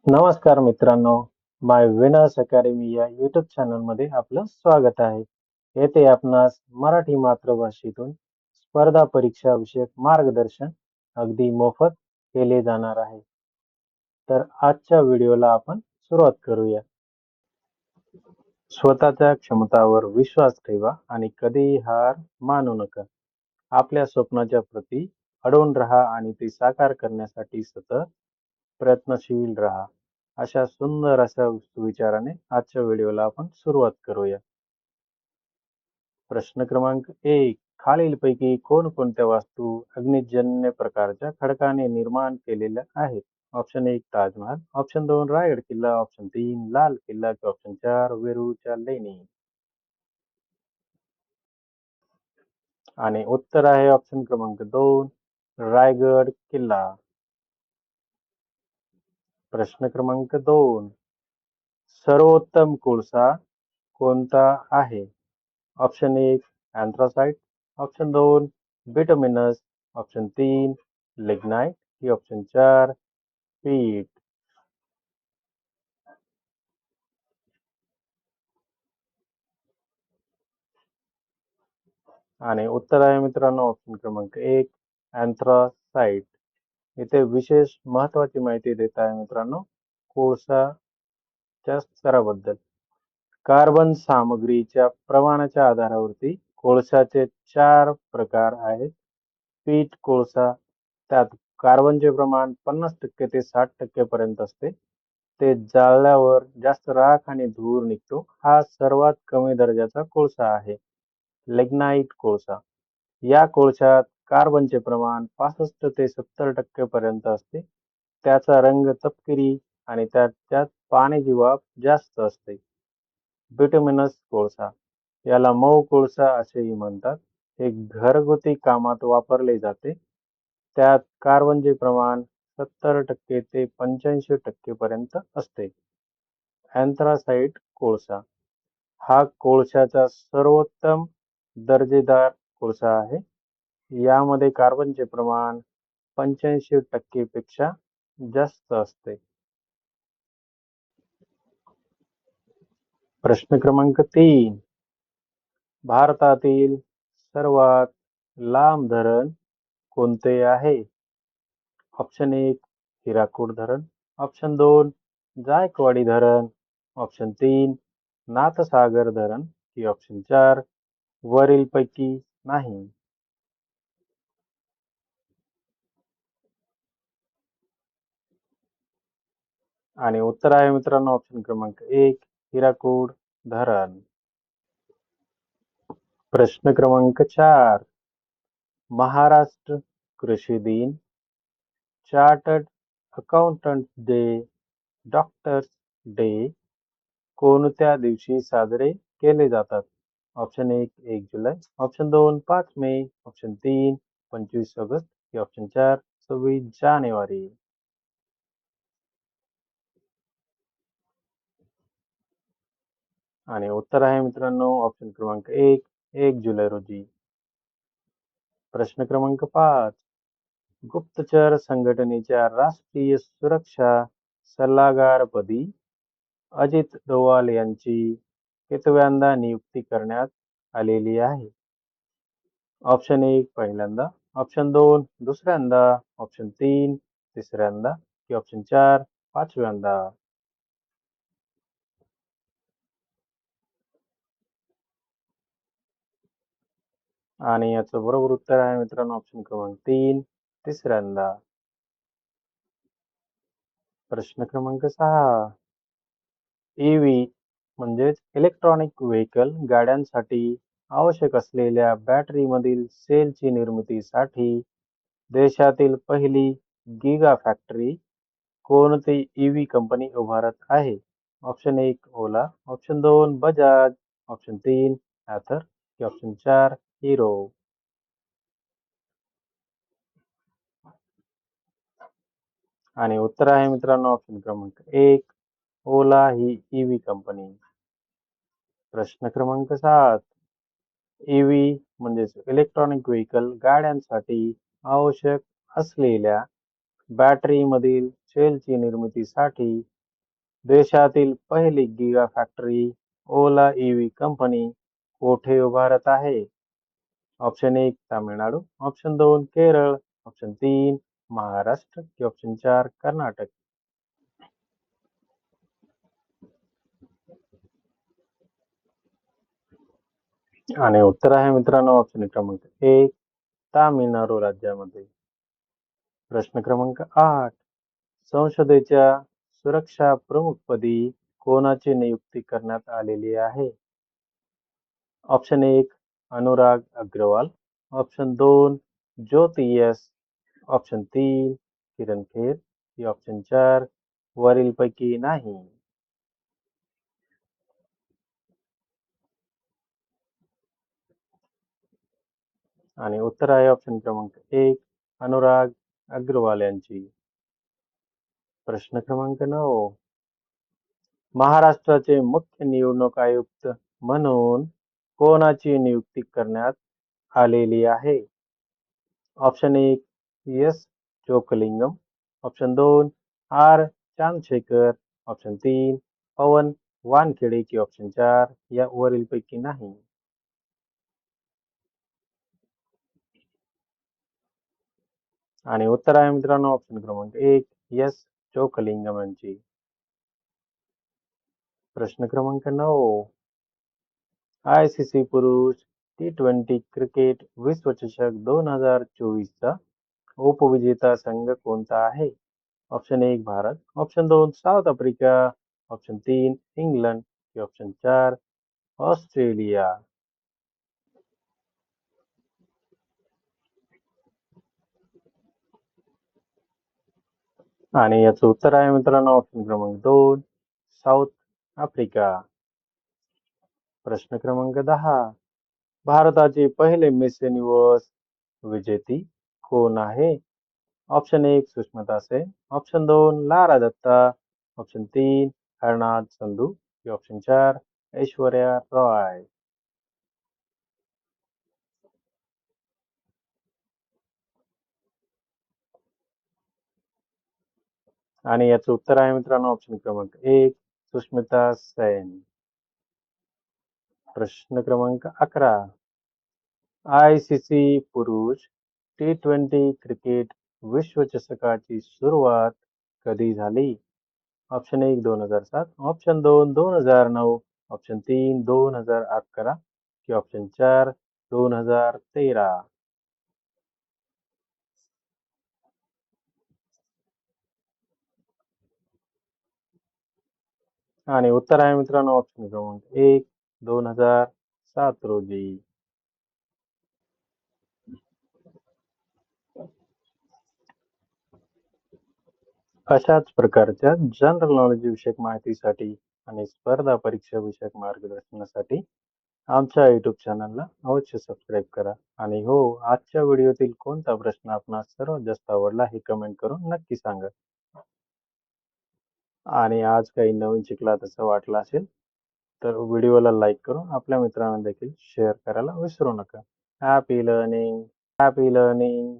नमस्कार मित्रांनो, माय winners academy या यूट्यूब चॅनलमध्ये आपलं स्वागत आहे. येथे आपणास मराठी मातृभाषेतून स्पर्धा परीक्षा विषयक मार्गदर्शन अगदी मोफत केले जाणार आहे. तर आजच्या व्हिडिओला आपण सुरुवात करूया. स्वतःच्या क्षमतावर विश्वास ठेवा आणि कधीही हार मानू नका. आपल्या स्वप्नाच्या प्रती अडून राहा आणि ते साकार करण्यासाठी सतत प्रयत्नशील राहा. अशा सुंदर अशा विचाराने आजच्या व्हिडिओला आपण सुरुवात करूया. प्रश्न क्रमांक 1. खालीलपैकी कोणकोणत्या वास्तू अग्निजन्य प्रकारच्या खडकाने निर्माण केलेल्या आहेत? ऑप्शन 1 ताजमहाल, ऑप्शन 2 रायगड किल्ला, ऑप्शन 3 लाल किल्ला, की ऑप्शन 4 वेरूळच्या लेणी. आणि उत्तर आहे ऑप्शन क्रमांक 2 रायगड किल्ला. प्रश्न क्रमांक 2. सर्वोत्तम कोळसा कोणता आहे? Option 1 anthracite, option 2 bituminous, option 3 lignite, की ऑप्शन 4 पीट. आणि उत्तर आहे मित्रांनो ऑप्शन क्रमांक 1 अँथ्रासाइट. इथे विशेष महत्वाची माहिती देत आहे मित्रांनो कोळसाच्या स्तराबद्दल. कार्बन सामग्रीच्या प्रमाणाच्या आधारावरती कोळशाचे 4 प्रकार आहेत. पीट कोळसा, त्यात कार्बनचे प्रमाण 50% ते 60% पर्यंत असते. ते जाळल्यावर जास्त राख आणि धूर निघतो. हा सर्वात कमी दर्जाचा कोळसा आहे. लिग्नाइट कोळसा, या कोळशात कार्बनचे प्रमाण 65 ते 70% पर्यंत असते. त्याचा रंग तपकिरी आणि त्यात पाण्याची वाफ जास्त असते. बिटुमिनस कोळसा, याला मऊ कोळसा असेही म्हणतात. हे घरगुती कामात वापरले जाते. त्यात कार्बनचे प्रमाण 70% ते 85% पर्यंत असते. अँथ्रासाइट कोळसा, हा कोळशाचा सर्वोत्तम दर्जेदार कोळसा आहे. यामध्ये कार्बनचे प्रमाण 85% पेक्षा जास्त असते. प्रश्न क्रमांक 3. भारतातील सर्वात लांब धरण कोणते आहे? ऑप्शन 1 हिराकूड धरण, ऑप्शन 2 जायकवाडी धरण, ऑप्शन 3 नाथसागर धरण, की ऑप्शन 4 वरीलपैकी नाही. आणि उत्तर आहे मित्रांनो ऑप्शन क्रमांक 1 हिराकूड धरण. प्रश्न क्रमांक 4. महाराष्ट्र कृषी दिन, chartered accountant day, doctors day कोणत्या दिवशी साजरे केले जातात? ऑप्शन 1 1 जुलै, ऑप्शन 2 5 मे, ऑप्शन 3 25 ऑगस्ट, की ऑप्शन 4 26 जानेवारी. आणि उत्तर आहे मित्रांनो ऑप्शन क्रमांक 1 1 जुलै रोजी. प्रश्न क्रमांक 5. गुप्तचर संघटनेच्या राष्ट्रीय सुरक्षा सल्लागारपदी अजित डोवाल यांची कितव्यांदा नियुक्ती करण्यात आलेली आहे? ऑप्शन 1 पहिल्यांदा, ऑप्शन 2 दुसऱ्यांदा, ऑप्शन 3 तिसऱ्यांदा, की ऑप्शन 4 पाचव्यांदा. आणि याचं बरोबर उत्तर आहे मित्रांनो ऑप्शन क्रमांक 3 तिसऱ्यांदा. प्रश्न क्रमांक 6. ईव्ही म्हणजेच इलेक्ट्रॉनिक व्हेकल गाड्यांसाठी आवश्यक असलेल्या बॅटरीमधील सेलची निर्मितीसाठी देशातील पहिली गिगा फॅक्टरी कोणती ईव्ही कंपनी उभारत आहे? ऑप्शन 1 ओला, ऑप्शन 2 बजाज, ऑप्शन 3 ॲथर, की ऑप्शन 4 हिरो. आणि उत्तर आहे मित्रांनो ऑप्शन क्रमांक 1 ओला ही ईव्ही कंपनी. प्रश्न क्रमांक 7. ईव्ही म्हणजेच इलेक्ट्रॉनिक व्हेकल गाड्यांसाठी आवश्यक असलेल्या बॅटरीमधील सेलची निर्मितीसाठी देशातील पहिली गिगा फॅक्टरी ओला ईव्ही कंपनी कोठे उभारत आहे? Option 1 Tamil Nadu, option 2 Kerala, option 3 Maharashtra की ऑप्शन 4 कर्नाटक. आणि उत्तर आहे मित्रांनो ऑप्शन क्रमांक 1 तामिळनाडू राज्यामध्ये. प्रश्न क्रमांक 8. संसदेच्या सुरक्षा प्रमुखपदी कोणाची नियुक्ती करण्यात आलेली आहे? ऑप्शन 1 अनुराग अग्रवाल, ऑप्शन 2 ज्योती एस, ऑप्शन 3 किरण खेर की ऑप्शन 4 वरीलपैकी नाही. आणि उत्तर आहे ऑप्शन क्रमांक 1 अनुराग अग्रवाल यांची. प्रश्न क्रमांक 9. महाराष्ट्राचे मुख्य निवडणूक आयुक्त म्हणून कोणाची नियुक्ती करण्यात आलेली आहे? Option 1 S Chokalingam, option 2 R Chandrashekhar, option 3 Pawan Wankhede की ऑप्शन 4 या वरीलपैकी नाही. आणि उत्तर आहे मित्रांनो ऑप्शन क्रमांक 1 एस चोकलिंगम यांची. प्रश्न क्रमांक 9. आयसीसी पुरुष T20 क्रिकेट विश्वचषक 2024चा उपविजेता संघ कोणता आहे? Option 1 Bharat, option 2 south Africa, option 3 England की ऑप्शन 4 ऑस्ट्रेलिया. आणि याचं उत्तर आहे मित्रांनो ऑप्शन क्रमांक 2 साऊथ आफ्रिका. प्रश्न क्रमांक 10. भारताचे पहिले मिस युनिव्हर्स विजेती कोण आहे? Option 1 Sushmita Sen, option 2 Lara Dutta, option 3 Harnath Sandhu की ऑप्शन 4 ऐश्वर्या रॉय. आणि याचं उत्तर आहे मित्रांनो ऑप्शन क्रमांक 1 सुष्मिता सेन. प्रश्न क्रमांक 11. आयसीसी पुरुष T20 क्रिकेट विश्वचषकाची सुरुवात कधी झाली? ऑप्शन 1 2007, ऑप्शन 2 2009, ऑप्शन 3 2011 की ऑप्शन 4 2013. आणि उत्तर आहे मित्रांनो ऑप्शन क्रमांक 1 2007 रोजी. अशाच प्रकारच्या जनरल नॉलेज विषयक माहितीसाठी आणि स्पर्धा परीक्षा विषयक मार्गदर्शनासाठी आमच्या युट्यूब चॅनलला अवश्य सबस्क्राईब करा. आणि हो, आजच्या व्हिडिओतील कोणता प्रश्न आपणास सर्वात जास्त आवडला हे कमेंट करून नक्की सांगा. आणि आज काही नवीन शिकलात असं वाटलं असेल तर व्हिडिओला लाईक करून आपल्या मित्रांना देखील शेअर करायला विसरू नका. Happy learning.